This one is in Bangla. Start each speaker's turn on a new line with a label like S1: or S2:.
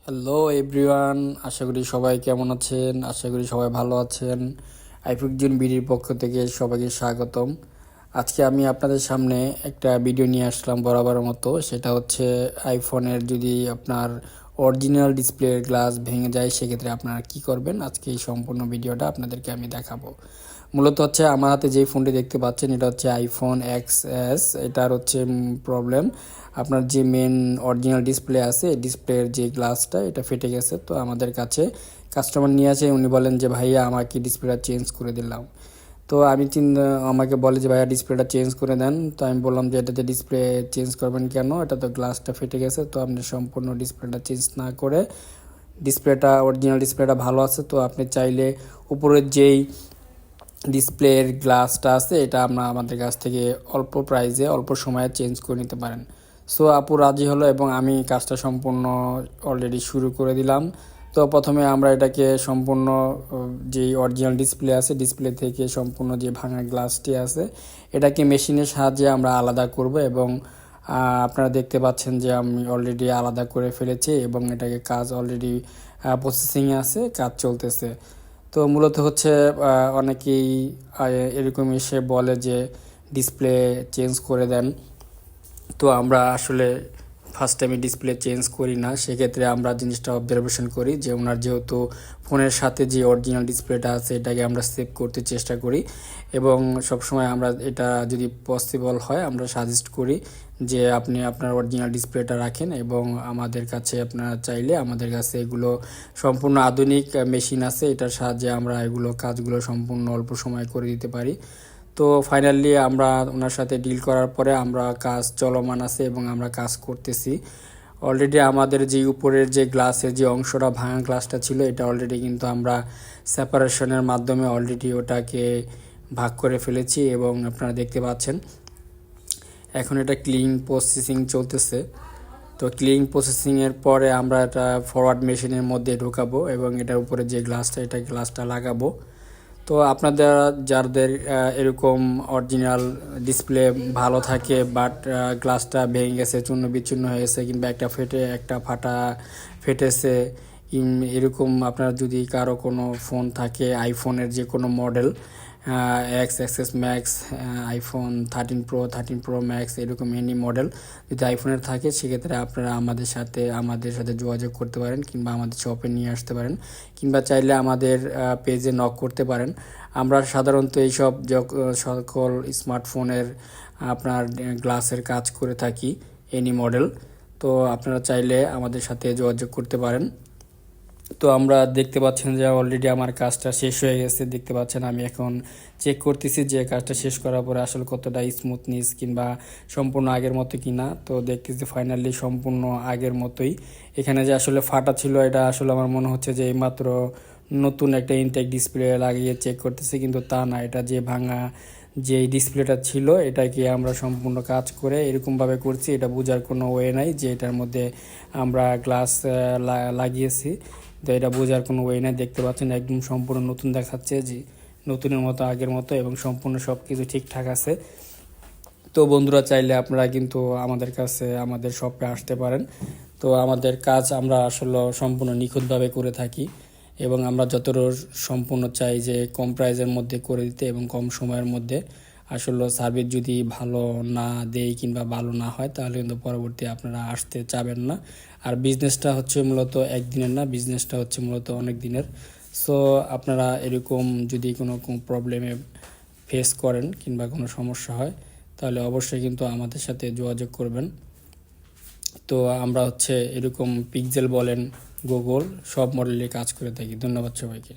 S1: হ্যালো এভরিওয়ান, আশা করি সবাই কেমন আছেন। আশা করি সবাই ভালো আছেন। আইফিকজন বিডির পক্ষ থেকে সবাইকে স্বাগতম। আজকে আমি আপনাদের সামনে একটা ভিডিও নিয়ে আসলাম বরাবরের মতো। সেটা হচ্ছে আইফোনের যদি আপনার অরিজিনাল ডিসপ্লে গ্লাস ভেঙে যায় সেক্ষেত্রে আপনারা কি করবেন। আজকে এই সম্পূর্ণ ভিডিওটা আপনাদেরকে আমি দেখাবো। মূলত হচ্ছে আমার হাতে যেই ফোনটি দেখতে পাচ্ছেন এটা হচ্ছে আইফোন XS। এটার হচ্ছে প্রবলেম আপনার যে মেন অরিজিনাল ডিসপ্লে আছে ডিসপ্লের যে গ্লাসটা এটা ফেটে গেছে। তো আমাদের কাছে কাস্টমার নিয়ে আসে, উনি বলেন যে ভাইয়া আমাকে ডিসপ্লেটা চেঞ্জ করে দিলাম। তো আমি আমাকে বলে যে ভাইয়া ডিসপ্লেটা চেঞ্জ করে দেন। তো আমি বললাম যে এটাতে ডিসপ্লে চেঞ্জ করবেন কেন, এটা তো গ্লাসটা ফেটে গেছে। তো আপনি সম্পূর্ণ ডিসপ্লেটা চেঞ্জ না করে ডিসপ্লেটা অরিজিনাল ডিসপ্লেটা ভালো আছে, তো আপনি চাইলে উপরের যেই ডিসপ্লের গ্লাসটা আছে এটা আমরা আমাদের কাছ থেকে অল্প প্রাইসে অল্প সময়ে চেঞ্জ করে নিতে পারেন। সো আপু রাজি হলো এবং আমি কাজটা সম্পূর্ণ অলরেডি শুরু করে দিলাম। তো প্রথমে আমরা এটাকে সম্পূর্ণ যেই অরিজিনাল ডিসপ্লে আছে ডিসপ্লে থেকে সম্পূর্ণ যে ভাঙা গ্লাসটি আছে এটাকে মেশিনের সাহায্যে আমরা আলাদা করব এবং আপনারা দেখতে পাচ্ছেন যে আমি অলরেডি আলাদা করে ফেলেছি এবং এটাকে কাজ অলরেডি প্রসেসিংয়ে আছে, কাজ চলতেছে। তো মূলত হচ্ছে অনেকেই এরকম এসে বলে যে ডিসপ্লে চেঞ্জ করে দেন। তো আমরা আসলে ফার্স্ট টাইমে ডিসপ্লে চেঞ্জ করি না, সেক্ষেত্রে আমরা জিনিসটা অবজারভেশন করি যে ওনার যেহেতু ফোনের সাথে যে অরিজিনাল ডিসপ্লেটা আছে এটাকে আমরা সেভ করতে চেষ্টা করি এবং সবসময় আমরা এটা যদি পসিবল হয় আমরা সাজেস্ট করি যে আপনি আপনার অরিজিনাল ডিসপ্লেটা রাখেন এবং আমাদের কাছে আপনারা চাইলে আমাদের কাছে এগুলো সম্পূর্ণ আধুনিক মেশিন আছে, এটার সাহায্যে আমরা এগুলো কাজগুলো সম্পূর্ণ অল্প সময় করে দিতে পারি। তো ফাইনালি আমরা ওনার সাথে ডিল করার পরে আমরা কাজ চলমান আছে এবং আমরা কাজ করতেছি। অলরেডি আমাদের যে উপরের যে গ্লাসের যে অংশটা ভাঙা গ্লাসটা ছিল এটা অলরেডি কিন্তু আমরা সেপারেশনের মাধ্যমে অলরেডি ওটাকে ভাগ করে ফেলেছি এবং আপনারা দেখতে পাচ্ছেন এখন এটা ক্লিন প্রসেসিং চলতেছে। তো ক্লিন প্রসেসিংয়ের পরে আমরা এটা ফরওয়ার্ড মেশিনের মধ্যে ঢোকাবো এবং এটার উপরে যে গ্লাসটা এটা গ্লাসটা লাগাবো। তো আপনাদের যাদের এরকম অরিজিনাল ডিসপ্লে ভালো থাকে বাট গ্লাসটা ভেঙে গেছে, চূর্ণ বিচ্ছিন্ন হয়ে গেছে কিংবা একটা ফাটা ফেটেছে, এরকম আপনার যদি কারো কোনো ফোন থাকে আইফোনের যে কোনো model XS max, iPhone 13 pro max, এরকম এনি মডেল যদি আইফোনের থাকে সেক্ষেত্রে আপনারা আমাদের সাথে যোগাযোগ করতে পারেন কিংবা আমাদের শপে নিয়ে আসতে পারেন কিংবা চাইলে আমাদের পেজে নক করতে পারেন। আমরা সাধারণত এইসব সকল স্মার্টফোনের আপনার গ্লাসের কাজ করে থাকি এনি মডেল। তো আপনারা চাইলে আমাদের সাথে যোগাযোগ করতে পারেন। তো আমরা দেখতে পাচ্ছেন যে অলরেডি আমার কাজটা শেষ হয়ে গেছে। দেখতে পাচ্ছেন আমি এখন চেক করতেছি যে কাজটা শেষ করার পরে আসলে কতটা স্মুথনেস কিংবা সম্পূর্ণ আগের মতো কিনা। তো দেখতেছি ফাইনালি সম্পূর্ণ আগের মতোই। এখানে যে আসলে ফাটা ছিল এটা আসলে আমার মনে হচ্ছে যে এইমাত্র নতুন একটা ইনটেক ডিসপ্লে লাগিয়ে চেক করতেছি, কিন্তু তা না, এটা যে ভাঙা যে ডিসপ্লেটা ছিল এটাকে আমরা সম্পূর্ণ কাজ করে এরকমভাবে করছি, এটা বোঝার কোনো ওয়ে নাই যে এটার মধ্যে আমরা গ্লাস লাগিয়েছি। তো এটা বোঝার কোনো ওয়ে নাই। দেখতে পাচ্ছেন একদম সম্পূর্ণ নতুন দেখাচ্ছে, যে নতুনের মতো আগের মতো এবং সম্পূর্ণ সব কিছু ঠিকঠাক আছে। তো বন্ধুরা চাইলে আপনারা কিন্তু আমাদের কাছে আমাদের শপে আসতে পারেন। তো আমাদের কাজ আমরা আসলে সম্পূর্ণ নিখুঁতভাবে করে থাকি এবং আমরা যতটা সম্পূর্ণ চাই যে কম প্রাইসের মধ্যে করে দিতে এবং কম সময়ের মধ্যে। আসলে সার্ভিস যদি ভালো না দেয় কিংবা ভালো না হয় তাহলে কিন্তু পরবর্তী আপনারা আসতে চাবেন না। আর বিজনেসটা হচ্ছে মূলত একদিনের না, বিজনেসটা হচ্ছে মূলত অনেক দিনের। সো আপনারা এরকম যদি কোনো প্রবলেমে ফেস করেন কিংবা কোনো সমস্যা হয় তাহলে অবশ্যই কিন্তু আমাদের সাথে যোগাযোগ করবেন। তো আমরা হচ্ছে এরকম পিক্সেল বলেন, গুগল সব মডেলের কাজ করে থাকি। ধন্যবাদ সবাইকে।